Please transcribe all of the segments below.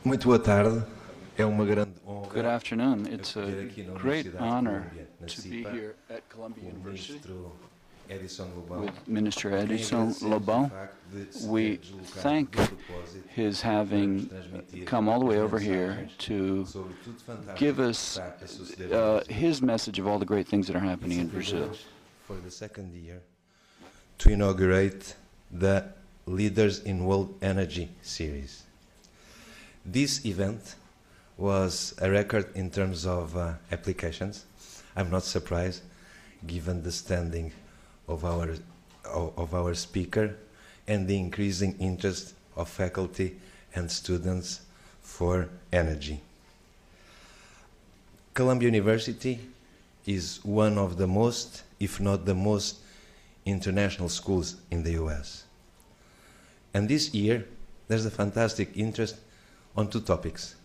Muito boa tarde. É uma grande honra Good afternoon. It's a poder aqui na great Universidade de honor Colômbia, na to be SIPA, here at Columbia com o University ministro Edison Lobão. with Minister Nem Edison agradecemos o Lobão. facto de se We ter deslocado thank de propósito his para having transmitir come all the way as over here mensagens to sobre tudo fantástico give que us está a suceder no Brasil. his message of all the great things that are happening in It's a Brazil. privilege for the second year to inaugurate the Leaders in World Energy series. This event was a record in terms of applications. I'm not surprised, given the standing of our speaker and the increasing interest of faculty and students for energy. Columbia University is one of the most, if not the most, international schools in the US. And this year, there's a fantastic interest on two topics: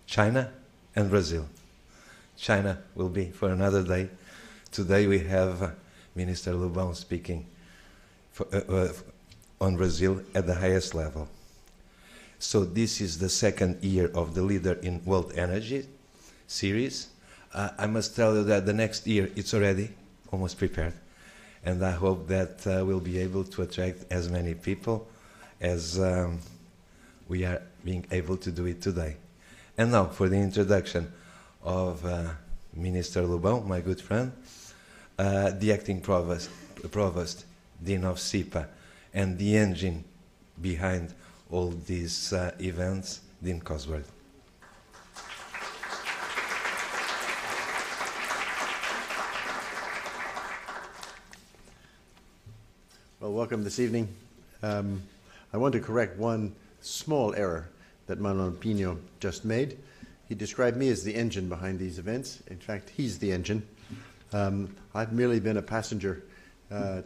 China and Brazil. China will be for another day. Today we have Minister Lobão speaking on Brazil at the highest level. So this is the second year of the Leader in World Energy series. I must tell you that the next year it's already almost prepared. And I hope that we'll be able to attract as many people as we are being able to do it today. And now for the introduction of Minister Lobão, my good friend, the acting provost, Dean of SIPA, and the engine behind all these events, Dean Cosworth. Well, welcome this evening. I want to correct one small error that Manuel Pinho just made. He described me as the engine behind these events. In fact, he's the engine. I've merely been a passenger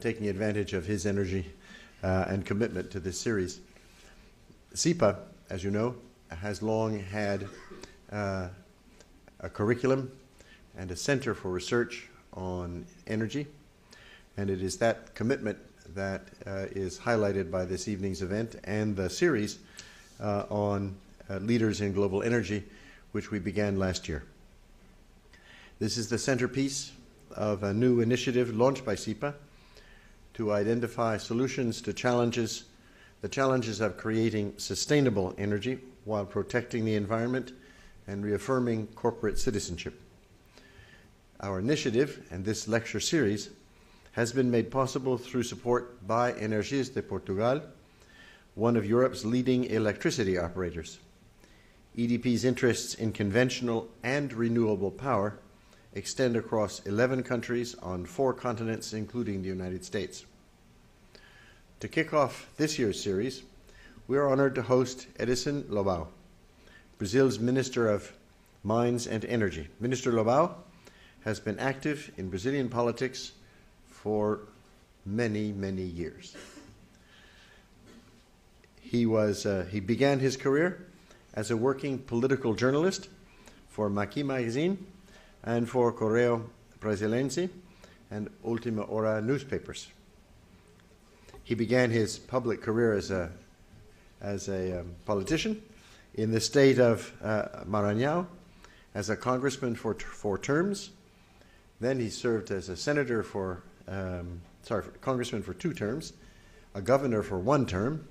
taking advantage of his energy and commitment to this series. SIPA, as you know, has long had a curriculum and a center for research on energy, and it is that commitment that is highlighted by this evening's event and the series on leaders in global energy, which we began last year. This is the centerpiece of a new initiative launched by SIPA to identify solutions to the challenges of creating sustainable energy while protecting the environment and reaffirming corporate citizenship. Our initiative and this lecture series has been made possible through support by Energias de Portugal, one of Europe's leading electricity operators. EDP's interests in conventional and renewable power extend across 11 countries on 4 continents, including the United States. To kick off this year's series, we are honored to host Edison Lobão, Brazil's Minister of Mines and Energy. Minister Lobão has been active in Brazilian politics for many, many years. He began his career as a working political journalist for Maqui magazine and for Correio Brasiliense and Última Hora newspapers. He began his public career as a politician in the state of Maranhão as a congressman for 4 terms. Then he served as a senator congressman for 2 terms, a governor for 1 term,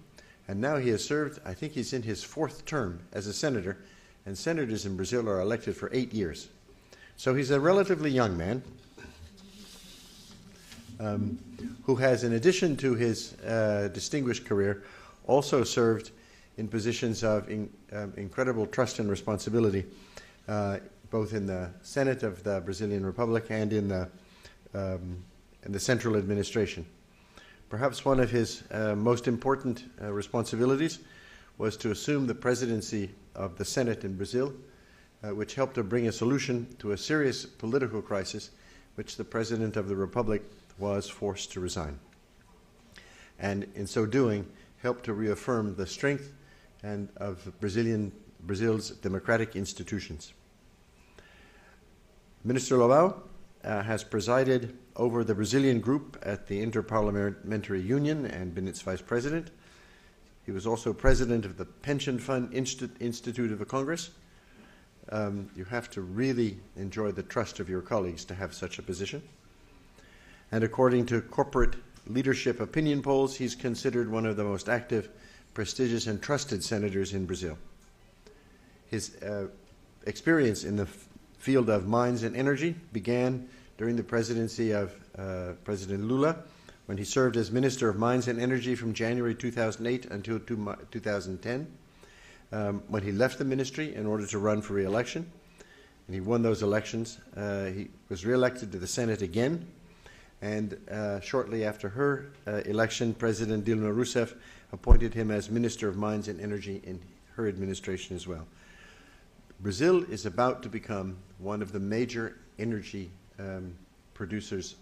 and now he has served, I think he's in his 4th term as a senator, and senators in Brazil are elected for 8 years. So he's a relatively young man who has, in addition to his distinguished career, also served in positions of incredible trust and responsibility, both in the Senate of the Brazilian Republic and in the central administration. Perhaps one of his most important responsibilities was to assume the presidency of the Senate in Brazil, which helped to bring a solution to a serious political crisis which the President of the Republic was forced to resign. And in so doing, helped to reaffirm the strength of Brazil's democratic institutions. Minister Lobão has presided over the Brazilian group at the Interparliamentary Union and been its vice president. He was also president of the Pension Fund Institute of the Congress. You have to really enjoy the trust of your colleagues to have such a position. And according to corporate leadership opinion polls, he's considered one of the most active, prestigious, and trusted senators in Brazil. His experience in the field of mines and energy began during the presidency of President Lula, when he served as Minister of Mines and Energy from January 2008 until 2010, when he left the ministry in order to run for re-election. And he won those elections. He was re-elected to the Senate again, and shortly after her election, President Dilma Rousseff appointed him as Minister of Mines and Energy in her administration as well. Brazil is about to become one of the major energy producers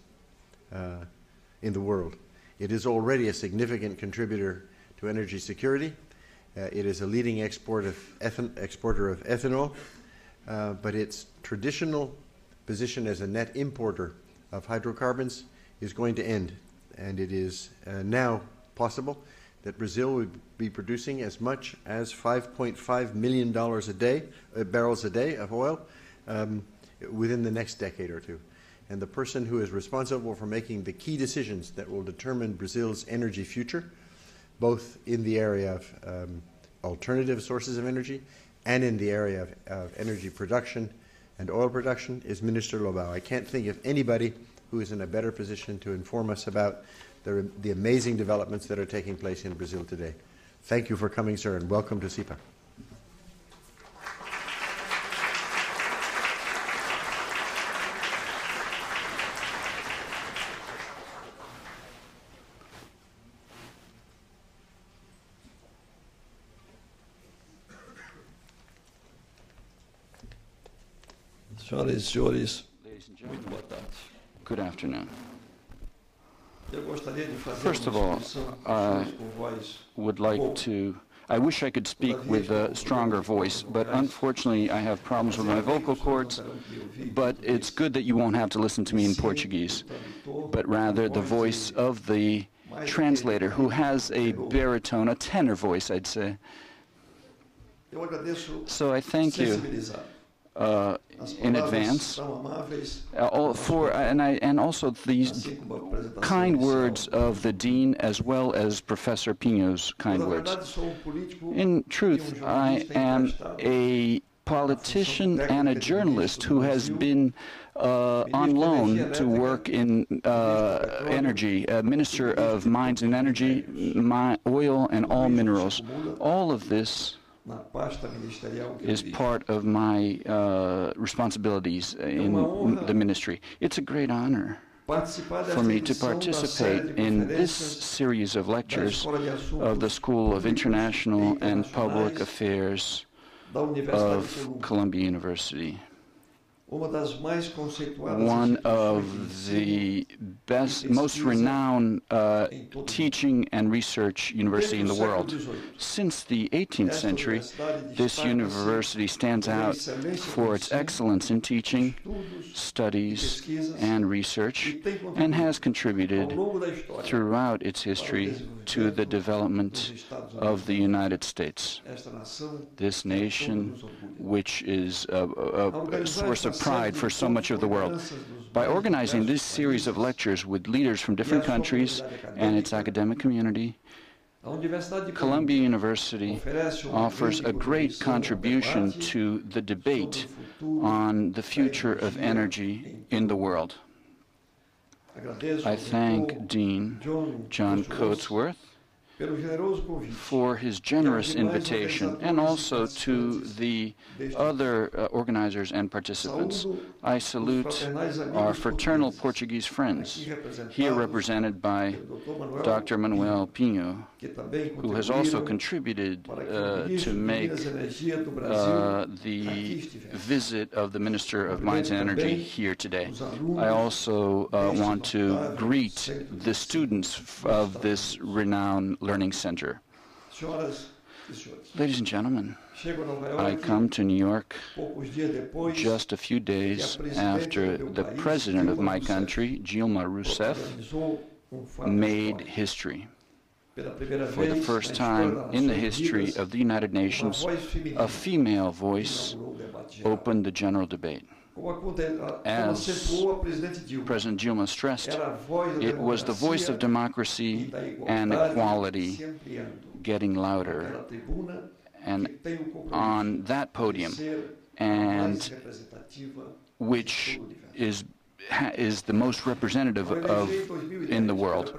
in the world. It is already a significant contributor to energy security. It is a leading exporter of ethanol, but its traditional position as a net importer of hydrocarbons is going to end, and it is now possible that Brazil would be producing as much as $5.5 million barrels a day of oil within the next decade or two. And the person who is responsible for making the key decisions that will determine Brazil's energy future, both in the area of alternative sources of energy and in the area of energy production and oil production, is Minister Lobão. I can't think of anybody who is in a better position to inform us about the amazing developments that are taking place in Brazil today. Thank you for coming, sir, and welcome to SIPA. Senhoras e senhores, Ladies and muito gentlemen, boa tarde. good afternoon. Eu gostaria de fazer First of uma all, expressão com voz Would like to, I wish I could speak with a stronger voice, but unfortunately I have problems with my vocal cords, but it's good that you won't have to listen to me in Portuguese, but rather the voice of the translator, who has a baritone, a tenor voice, I'd say. Eu agradeço So I thank you sensibilizar. As in palavras advance são amáveis, and also these assim como a apresentação kind inicial. words of the dean as well as Professor Pinho's kind Na words. verdade, sou político In e truth, I jornalista am emprestado. a politician and a journalist who has been on loan to work in energy, Minister of Mines and Energy, oil and all minerals. All of this Na pasta ministerial que eu is dirijo. part of my responsibilities in the ministry. It's a great honor Participar desta for me to edição da participate série de in this conferências series of da lectures Escola de of the Assuntos School of Públicos International e and Public Internacionais Affairs da Universidade de of Colômbia. Columbia University. Uma das mais conceituadas One instituições of de the best, most renowned teaching and research university in the world. Since the 18th century, this university stands out for its excellence in teaching, studies, and research, and has contributed throughout its history to the development of the United States. This nation, which is a source of pride for so much of the world. By organizing this series of lectures with leaders from different countries and its academic community, Columbia University offers a great contribution to the debate on the future of energy in the world. I thank Dean John Coatsworth for his generous invitation, and also to the other organizers and participants. I salute our fraternal Portuguese friends, here represented by Dr. Manuel Pinho, who has also contributed to make the visit of the Minister of Mines and Energy here today. I also want to greet the students of this renowned learning center. Ladies and gentlemen, I come to New York just a few days after the president of my country, Dilma Rousseff, made history. For the first time in the history of the United Nations, a female voice opened the general debate. As President Dilma stressed, it was the voice of democracy and equality getting louder. And on that podium, and which is the most representative of in the world.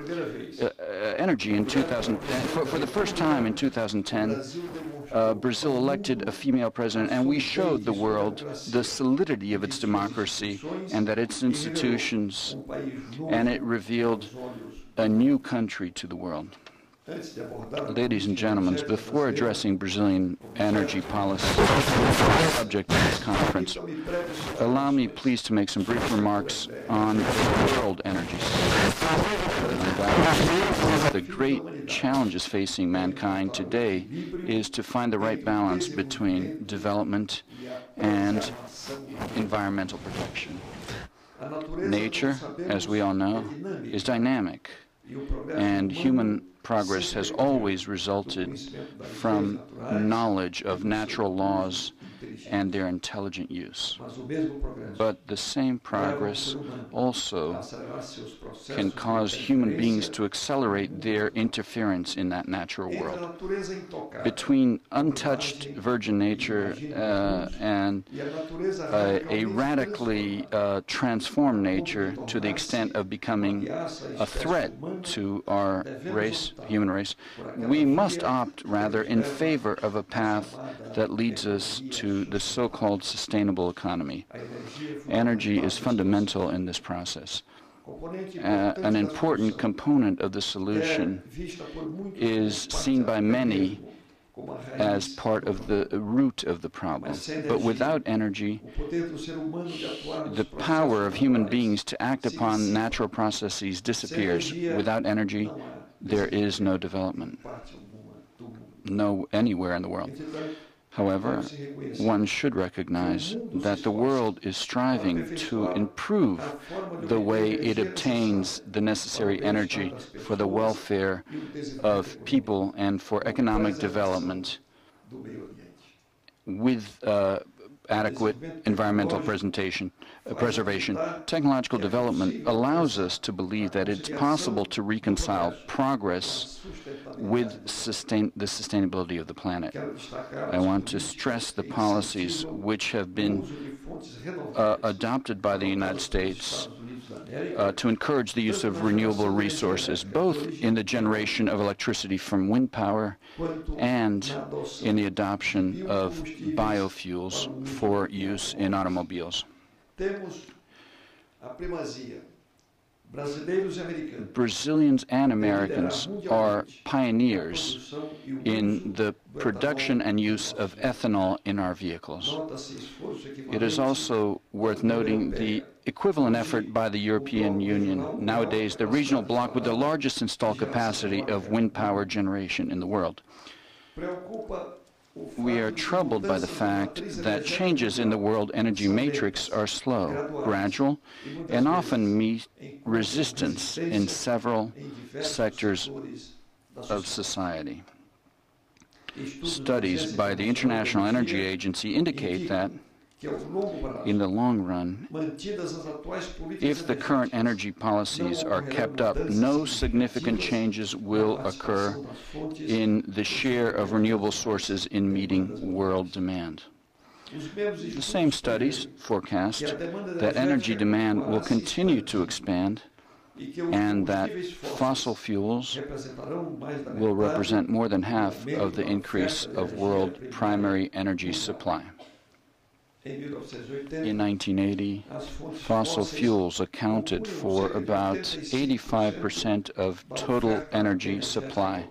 Energy in 2000, for the first time in 2010, Brazil elected a female president, and we showed the world the solidity of its democracy and that its institutions, and it revealed a new country to the world. Ladies and gentlemen, before addressing Brazilian energy policy, subject of this conference, allow me please to make some brief remarks on world energy. The great challenges facing mankind today is to find the right balance between development and environmental protection. Nature, as we all know, is dynamic, and human progress has always resulted from knowledge of natural laws and their intelligent use. But the same progress also can cause human beings to accelerate their interference in that natural world. Between untouched virgin nature and a radically transformed nature to the extent of becoming a threat to our race, human race, we must opt rather in favor of a path that leads us to the so-called sustainable economy. Energy is fundamental in this process. An important component of the solution is seen by many as part of the root of the problem. But without energy, the power of human beings to act upon natural processes disappears. Without energy, there is no development, anywhere in the world. However, one should recognize that the world is striving to improve the way it obtains the necessary energy for the welfare of people and for economic development with adequate environmental preservation. Technological development allows us to believe that it's possible to reconcile progress with the sustainability of the planet. I want to stress the policies which have been adopted by the United States to encourage the use of renewable resources, both in the generation of electricity from wind power and in the adoption of biofuels for use in automobiles. Brazilians and Americans are pioneers in the production and use of ethanol in our vehicles. It is also worth noting the equivalent effort by the European Union, nowadays the regional bloc with the largest installed capacity of wind power generation in the world. We are troubled by the fact that changes in the world energy matrix are slow, gradual, and often meet resistance in several sectors of society. Studies by the International Energy Agency indicate that, in the long run, if the current energy policies are kept up, no significant changes will occur in the share of renewable sources in meeting world demand. The same studies forecast that energy demand will continue to expand and that fossil fuels will represent more than half of the increase of world primary energy supply. In 1980, fossil fuels accounted for about 85% of total energy supply.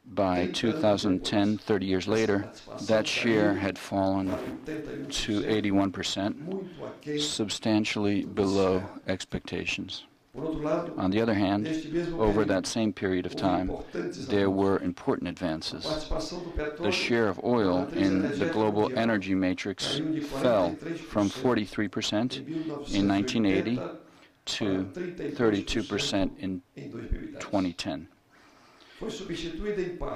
By 2010, 30 years later, that share had fallen to 81%, substantially below expectations. On the other hand, over that same period of time, there were important advances. The share of oil in the global energy matrix fell from 43% in 1980 to 32% in 2010.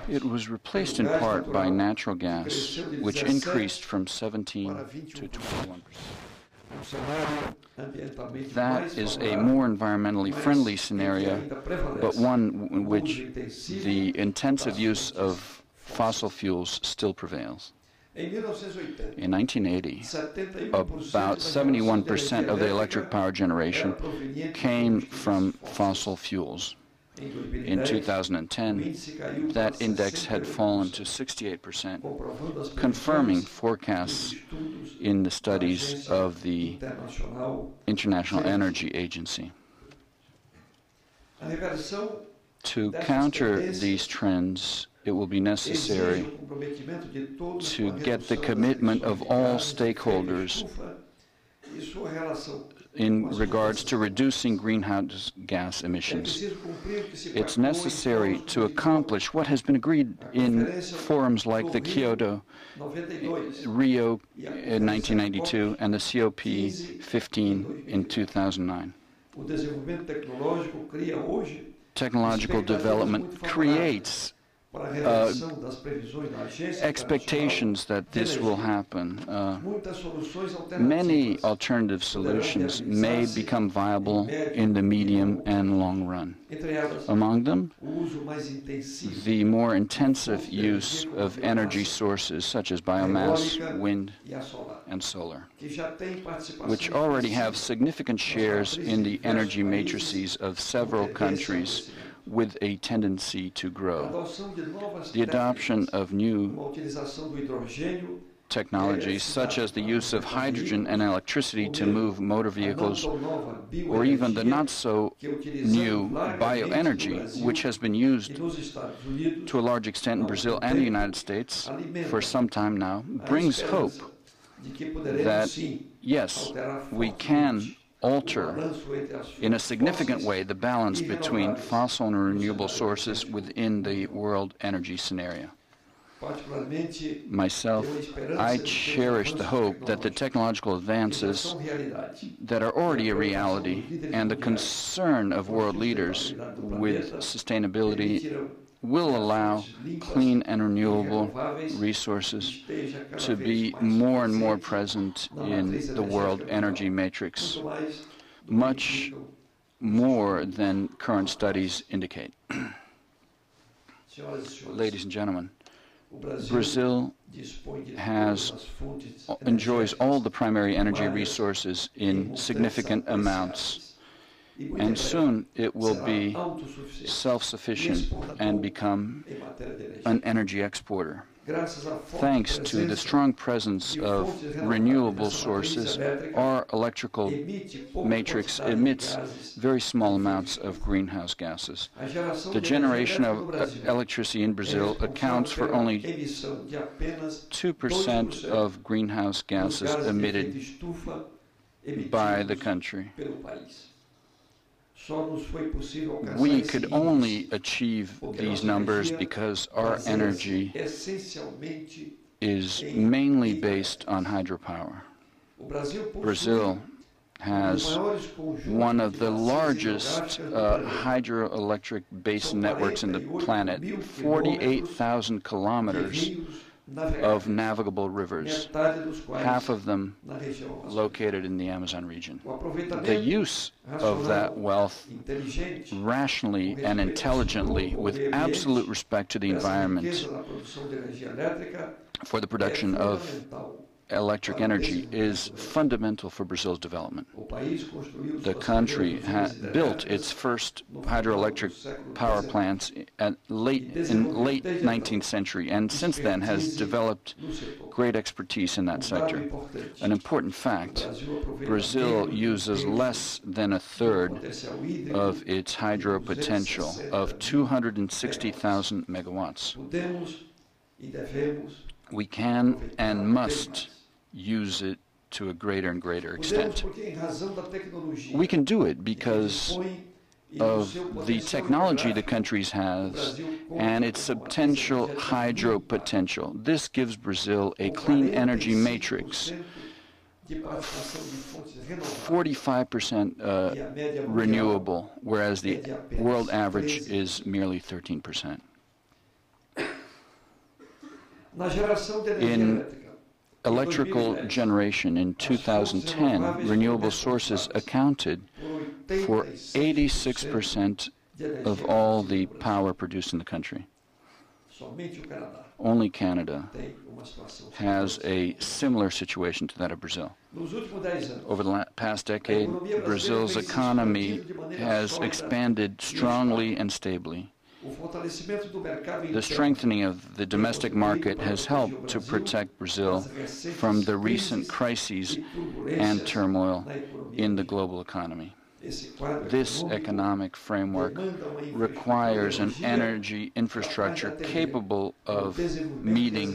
It was replaced in part by natural gas, which increased from 17 to 21%. That is a more environmentally friendly scenario, but one in which the intensive use of fossil fuels still prevails. In 1980, about 71% of the electric power generation came from fossil fuels. In 2010, that index had fallen to 68%, confirming forecasts in the studies of the International Energy Agency. To counter these trends, it will be necessary to get the commitment of all stakeholders in regards to reducing greenhouse gas emissions. It's necessary to accomplish what has been agreed in forums like the Kyoto, Rio in 1992, and the COP15 in 2009. Technological development creates expectations that this will happen. Many alternative solutions may become viable in the medium and long run. Among them, the more intensive use of energy sources such as biomass, wind, and solar, which already have significant shares in the energy matrices of several countries with a tendency to grow. The adoption of new technologies, such as the use of hydrogen and electricity to move motor vehicles, or even the not-so-new bioenergy, which has been used to a large extent in Brazil and the United States for some time now, brings hope that, yes, we can alter in a significant way the balance between fossil and renewable sources within the world energy scenario. Myself, I cherish the hope that the technological advances that are already a reality and the concern of world leaders with sustainability will allow clean and renewable resources to be more and more present in the world energy matrix, much more than current studies indicate. Ladies and gentlemen, Brazil enjoys all the primary energy resources in significant amounts, and soon it will be self-sufficient and become an energy exporter. Thanks to the strong presence of renewable sources, our electrical matrix emits very small amounts of greenhouse gases. The generation of electricity in Brazil accounts for only 2% of greenhouse gases emitted by the country. We could only achieve these numbers because our energy is mainly based on hydropower. Brazil has one of the largest hydroelectric basin networks in the planet, 48,000 kilometers of navigable rivers, half of them located in the Amazon region. The use of that wealth rationally and intelligently, with absolute respect to the environment, for the production of electric energy is fundamental for Brazil's development. The country built its first hydroelectric power plants in late 19th century, and since then has developed great expertise in that sector. An important fact, Brazil uses less than a third of its hydro potential of 260,000 megawatts. We can and must use it to a greater and greater extent. We can do it because of the technology the country has and its substantial hydro potential. This gives Brazil a clean energy matrix 45% renewable, whereas the world average is merely 13%. In electrical generation in 2010, renewable sources accounted for 86% of all the power produced in the country. Only Canada has a similar situation to that of Brazil. Over the past decade, Brazil's economy has expanded strongly and stably. The strengthening of the domestic market has helped to protect Brazil from the recent crises and turmoil in the global economy. This economic framework requires an energy infrastructure capable of meeting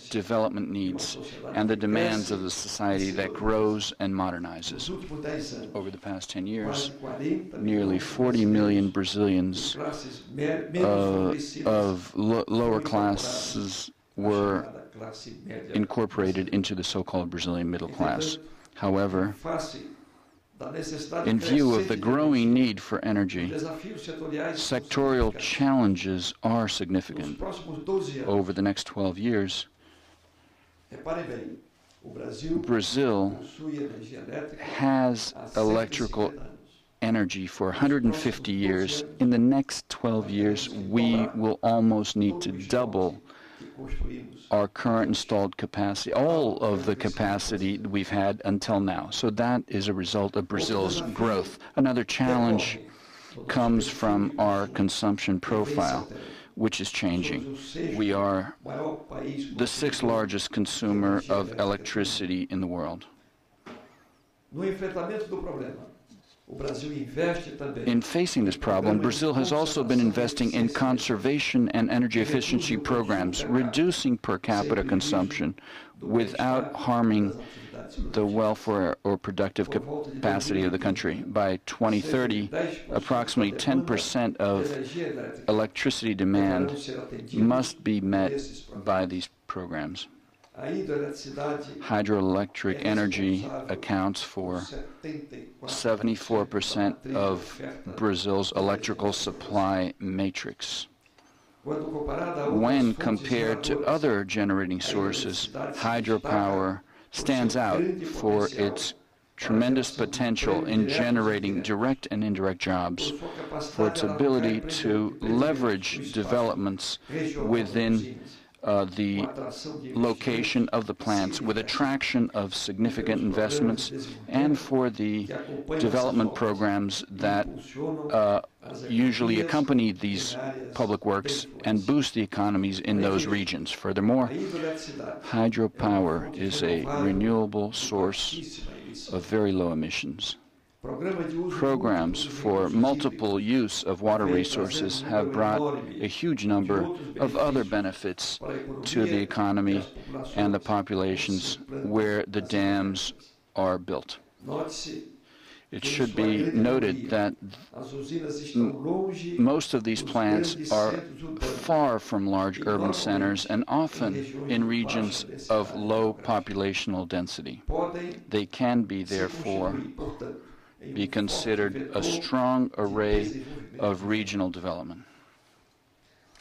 development needs and the demands of the society that grows and modernizes. Over the past 10 years, nearly 40 million Brazilians of lower classes were incorporated into the so-called Brazilian middle class. However, in view of the growing need for energy, sectorial challenges are significant. Over the next 12 years, Brazil has electrical energy for 150 years. In the next 12 years, we will almost need to double our current installed capacity, all of the capacity we've had until now. So that is a result of Brazil's growth. Another challenge comes from our consumption profile, which is changing. We are the sixth largest consumer of electricity in the world. In facing this problem, Brazil has also been investing in conservation and energy efficiency programs, reducing per capita consumption without harming the welfare or productive capacity of the country. By 2030, approximately 10% of electricity demand must be met by these programs. Hydroelectric energy accounts for 74% of Brazil's electrical supply matrix. When compared to other generating sources, hydropower stands out for its tremendous potential in generating direct and indirect jobs, for its ability to leverage developments within the location of the plants with attraction of significant investments, and for the development programs that usually accompany these public works and boost the economies in those regions. Furthermore, hydropower is a renewable source of very low emissions. Programs for multiple use of water resources have brought a huge number of other benefits to the economy and the populations where the dams are built. It should be noted that most of these plants are far from large urban centers and often in regions of low populational density. They can be, therefore, be considered a strong array of regional development.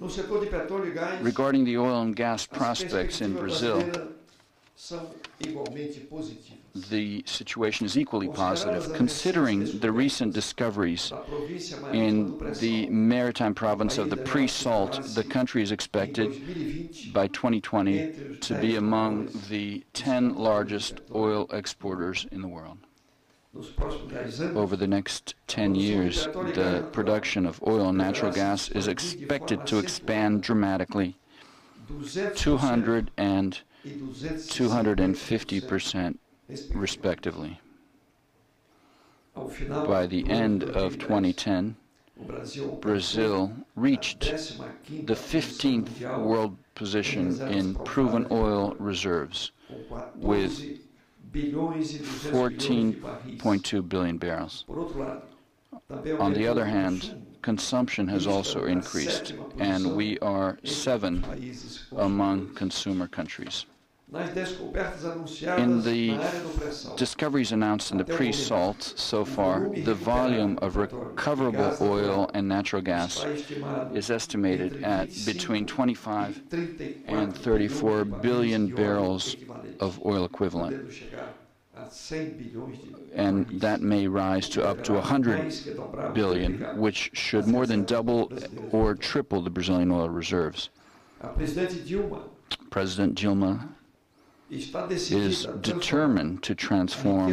Regarding the oil and gas prospects in Brazil, the situation is equally positive. Considering the recent discoveries in the maritime province of the pre-salt, the country is expected by 2020 to be among the 10 largest oil exporters in the world. Over the next 10 years, the production of oil and natural gas is expected to expand dramatically, 200 and 250% respectively. By the end of 2010, Brazil reached the 15th world position in proven oil reserves with 14.2 billion barrels. On the other hand, consumption has also increased, and we are 7th among consumer countries. In the discoveries announced in the pre-salt so far, the volume of recoverable oil and natural gas is estimated at between 25 and 34 billion barrels of oil equivalent, and that may rise to up to 100 billion, which should more than double or triple the Brazilian oil reserves. President Dilma is determined to transform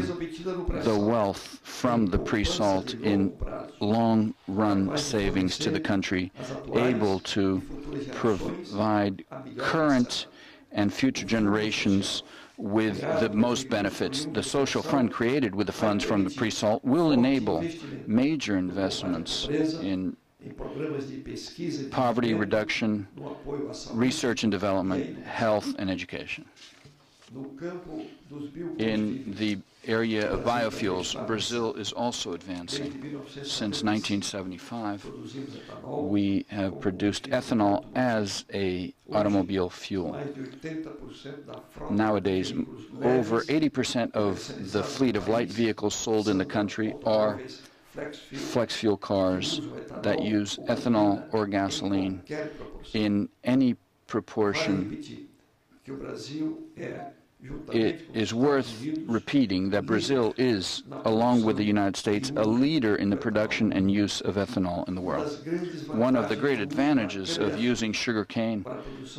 the wealth from the pre-salt in long-run savings to the country, able to provide current and future generations with the most benefits. The social fund created with the funds from the pre-salt will enable major investments in poverty reduction, research and development, health, and education. In the area of biofuels, Brazil is also advancing. Since 1975, we have produced ethanol as an automobile fuel. Nowadays, over 80% of the fleet of light vehicles sold in the country are flex fuel cars that use ethanol or gasoline in any proportion. It is worth repeating that Brazil is, along with the United States, a leader in the production and use of ethanol in the world. One of the great advantages of using sugarcane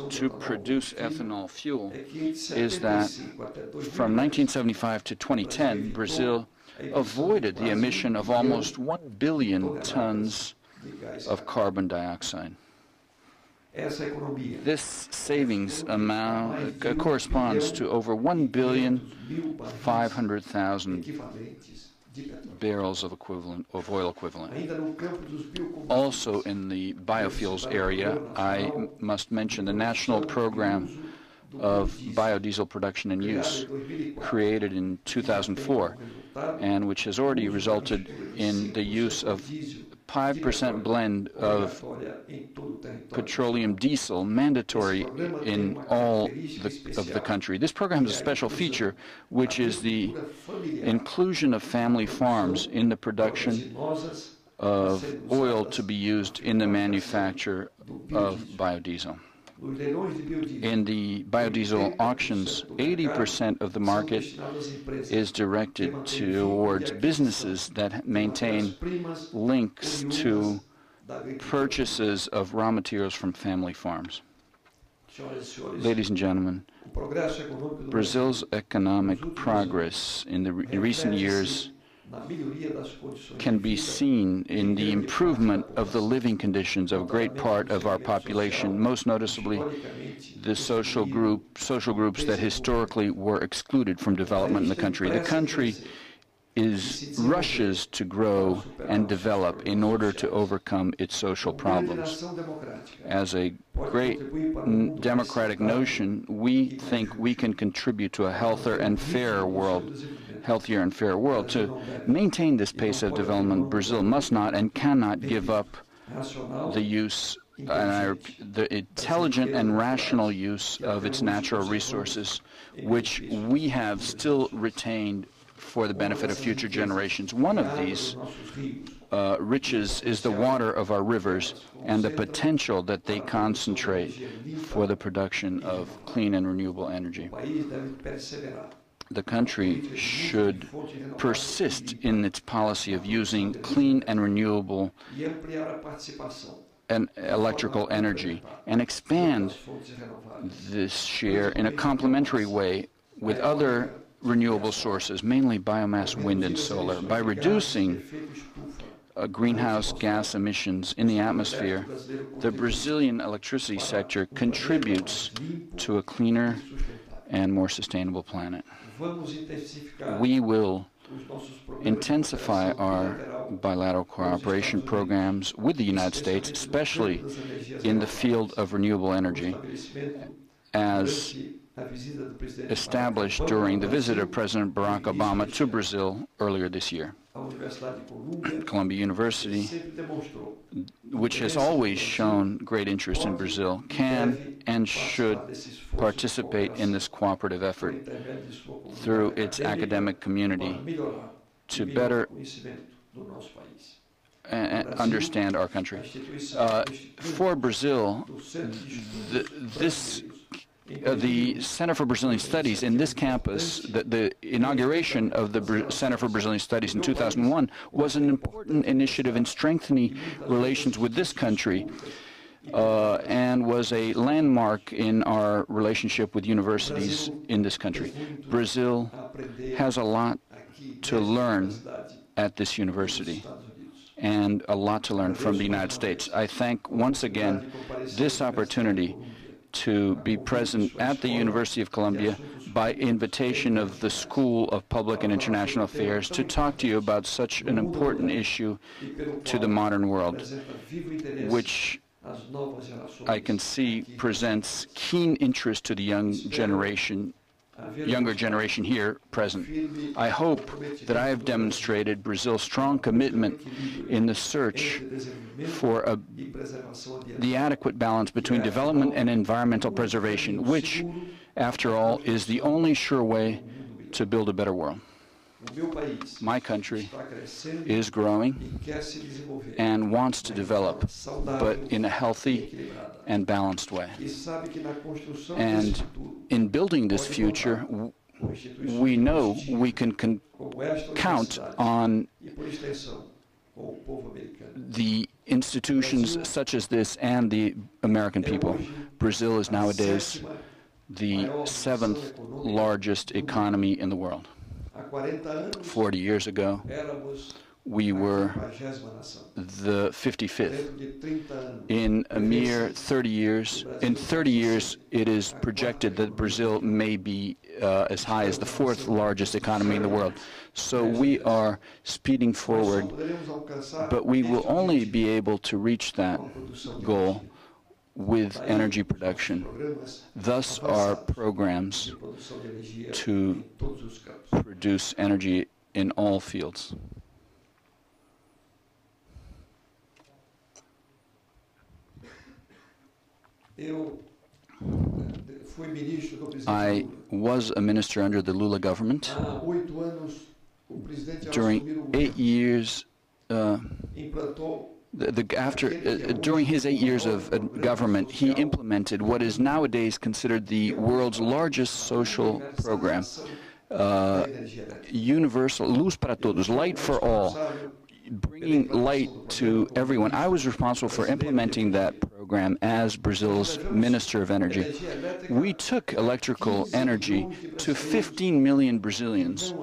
to produce ethanol fuel is that from 1975 to 2010, Brazil avoided the emission of almost 1 billion tons of carbon dioxide. This savings amount corresponds to over 1,500,000 barrels of oil equivalent. Also in the biofuels area, I must mention the national program of biodiesel production and use, created in 2004, and which has already resulted in the use of 5% blend of petroleum diesel mandatory in all of the country. This program has a special feature, which is the inclusion of family farms in the production of oil to be used in the manufacture of biodiesel. In the biodiesel auctions, 80% of the market is directed towards businesses that maintain links to purchases of raw materials from family farms. Ladies and gentlemen, Brazil's economic progress in recent years can be seen in the improvement of the living conditions of a great part of our population, most noticeably the social groups that historically were excluded from development in the country. The country rushes to grow and develop in order to overcome its social problems. As a great democratic notion, we think we can contribute to a healthier and fairer world. To maintain this pace of development, Brazil must not and cannot give up the use, the intelligent and rational use of its natural resources, which we have still retained for the benefit of future generations. One of these riches is the water of our rivers and the potential that they concentrate for the production of clean and renewable energy. The country should persist in its policy of using clean and renewable and electrical energy and expand this share in a complementary way with other renewable sources, mainly biomass, wind, and solar. By reducing greenhouse gas emissions in the atmosphere, the Brazilian electricity sector contributes to a cleaner and more sustainable planet. We will intensify our bilateral cooperation programs with the United States, especially in the field of renewable energy, as established during the visit of President Barack Obama to Brazil earlier this year. Columbia University, which has always shown great interest in Brazil, can and should participate in this cooperative effort through its academic community to better understand our country. For Brazil, the Center for Brazilian Studies in this campus, the inauguration of the Center for Brazilian Studies in 2001 was an important initiative in strengthening relations with this country and was a landmark in our relationship with universities in this country. Brazil has a lot to learn at this university and a lot to learn from the United States. I thank once again this opportunity to be present at the University of Columbia by invitation of the School of Public and International Affairs to talk to you about such an important issue to the modern world, which I can see presents keen interest to the younger generation here present. I hope that I have demonstrated Brazil's strong commitment in the search for the adequate balance between development and environmental preservation, which, after all, is the only sure way to build a better world. My country is growing and wants to develop, but in a healthy and balanced way. And in building this future, we know we can count on the institutions such as this and the American people. Brazil is nowadays the 7th largest economy in the world. 40 years ago, we were the 55th. In a mere 30 years, it is projected that Brazil may be as high as the 4th largest economy in the world. So we are speeding forward, but we will only be able to reach that goal with energy production. Thus, our programs to produce energy in all fields. I was a minister under the Lula government. During 8 years, during his 8 years of government, he implemented what is nowadays considered the world's largest social program, universal, luz para todos, light for all, bringing light to everyone. I was responsible for implementing that program as Brazil's Minister of Energy. We took electrical energy to 15 million Brazilians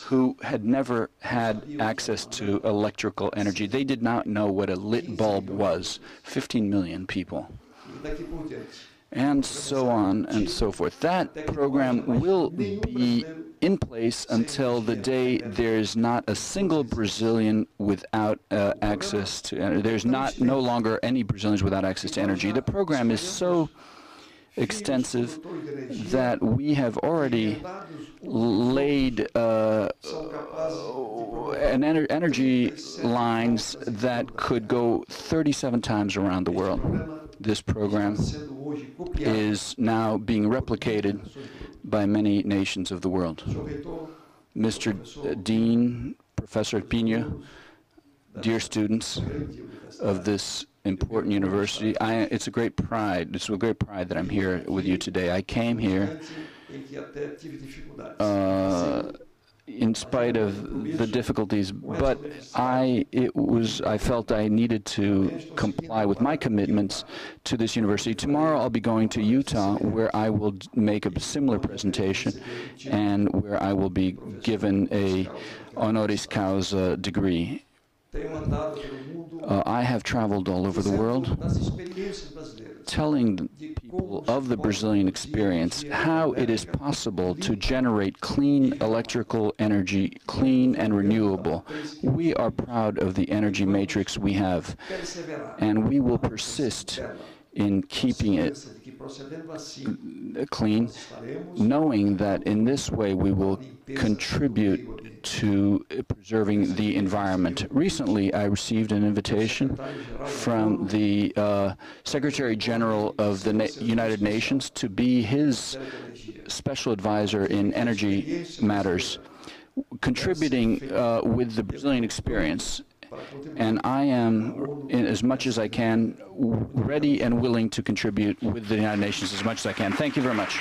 who had never had access to electrical energy. They did not know what a lit bulb was. 15 million people. And so on and so forth. That program will be in place until the day there's not a single Brazilian without access to energy. There's no longer any Brazilians without access to energy. The program is so extensive that we have already laid energy lines that could go 37 times around the world. This program is now being replicated by many nations of the world. Mr. Dean, Professor Pinho, dear students of this important university, it's a great pride that I'm here with you today. I came here in spite of the difficulties, but I felt I needed to comply with my commitments to this university. Tomorrow I'll be going to Utah, where I will make a similar presentation and where I will be given a honoris causa degree. I have traveled all over the world, telling the people of the Brazilian experience how it is possible to generate clean electrical energy, clean and renewable. We are proud of the energy matrix we have, and we will persist in keeping it Certeza de que procedendo assim, clean, estaremos knowing that in this way we will contribute to preserving the environment. Recently, I received an invitation from the Secretary General of the United Nations to be his special advisor in energy matters, contributing with the Brazilian experience. And I am, as much as I can, ready and willing to contribute with the United Nations as much as I can. Thank you very much.